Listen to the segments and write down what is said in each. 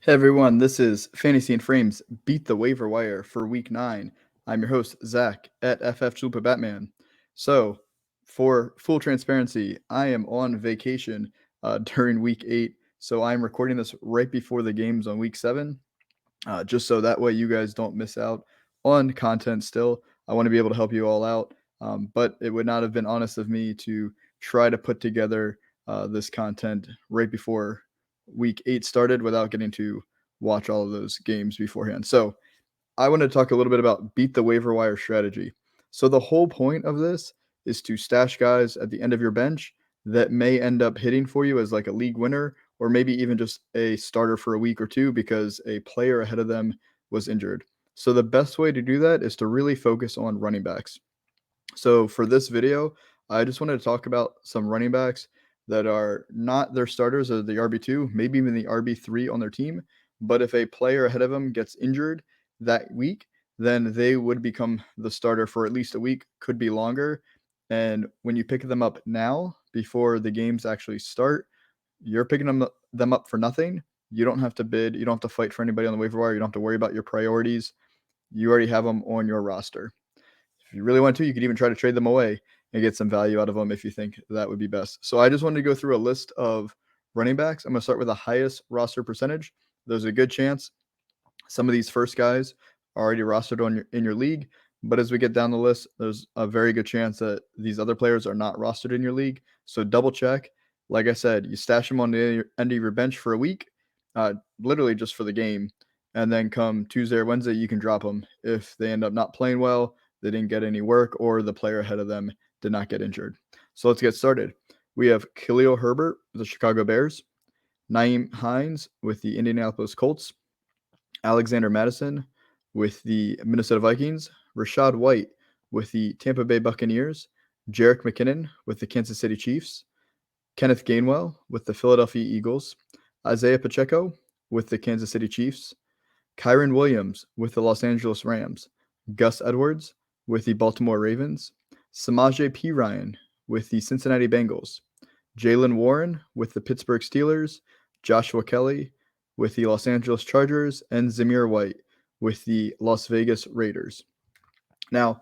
Hey everyone, this is Fantasy and Frames Beat the Waiver Wire for Week 9. I'm your host, Zach, at FF Chalupa Batman. So, for full transparency, I am on vacation during Week 8, so I'm recording this right before the games on Week 7, just so that way you guys don't miss out on content still. I want to be able to help you all out, but it would not have been honest of me to try to put together this content right before Week 8 started without getting to watch all of those games beforehand. So I want to talk a little bit about beat the waiver wire strategy. So the whole point of this is to stash guys at the end of your bench that may end up hitting for you as like a league winner or maybe even just a starter for a week or two because a player ahead of them was injured. So the best way to do that is to really focus on running backs. So for this video, I just wanted to talk about some running backs that are not their starters or the RB2, maybe even the RB3 on their team. But if a player ahead of them gets injured that week, then they would become the starter for at least a week, could be longer. And when you pick them up now, before the games actually start, you're picking them up for nothing. You don't have to bid. You don't have to fight for anybody on the waiver wire. You don't have to worry about your priorities. You already have them on your roster. If you really want to, you could even try to trade them away and get some value out of them if you think that would be best. So I just wanted to go through a list of running backs. I'm going to start with the highest roster percentage. There's a good chance some of these first guys are already rostered in your league, but as we get down the list, there's a very good chance that these other players are not rostered in your league. So double check. Like I said, you stash them on the end of your bench for a week, literally just for the game, and then come Tuesday or Wednesday, you can drop them if they end up not playing well, they didn't get any work, or the player ahead of them did not get injured. So let's get started. We have Khalil Herbert, the Chicago Bears, Naeem Hines with the Indianapolis Colts, Alexander Madison with the Minnesota Vikings, Rachaad White with the Tampa Bay Buccaneers, Jerick McKinnon with the Kansas City Chiefs, Kenneth Gainwell with the Philadelphia Eagles, Isaiah Pacheco with the Kansas City Chiefs, Kyren Williams with the Los Angeles Rams, Gus Edwards with the Baltimore Ravens, Samaje Perine with the Cincinnati Bengals, Jaylen Warren with the Pittsburgh Steelers, Joshua Kelly with the Los Angeles Chargers, and Zamir White with the Las Vegas Raiders. Now,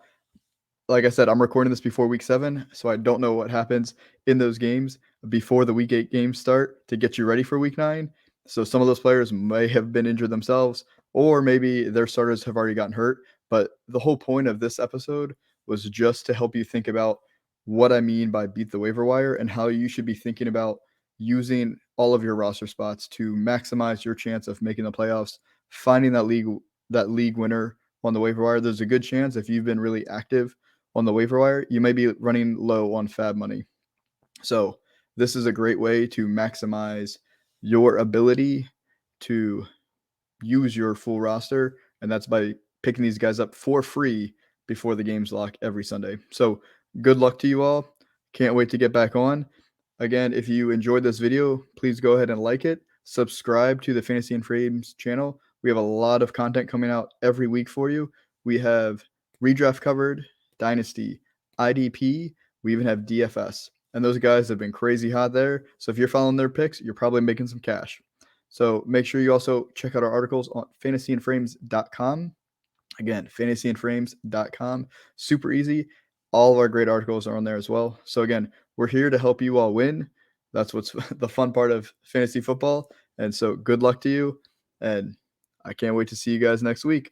like I said, I'm recording this before week 7, so I don't know what happens in those games before the week 8 games start to get you ready for week 9. So some of those players may have been injured themselves, or maybe their starters have already gotten hurt. But the whole point of this episode was just to help you think about what I mean by beat the waiver wire and how you should be thinking about using all of your roster spots to maximize your chance of making the playoffs, finding that league winner on the waiver wire. There's a good chance if you've been really active on the waiver wire, you may be running low on fab money. So this is a great way to maximize your ability to use your full roster, and that's by picking these guys up for free before the games lock every Sunday. So good luck to you all. Can't wait to get back on. Again, if you enjoyed this video, please go ahead and like it. Subscribe to the Fantasy and Frames channel. We have a lot of content coming out every week for you. We have Redraft covered, Dynasty, IDP, we even have DFS. And those guys have been crazy hot there. So if you're following their picks, you're probably making some cash. So make sure you also check out our articles on fantasyandframes.com. Again, fantasyandframes.com. Super easy. All of our great articles are on there as well. So again, we're here to help you all win. That's what's the fun part of fantasy football. And so good luck to you. And I can't wait to see you guys next week.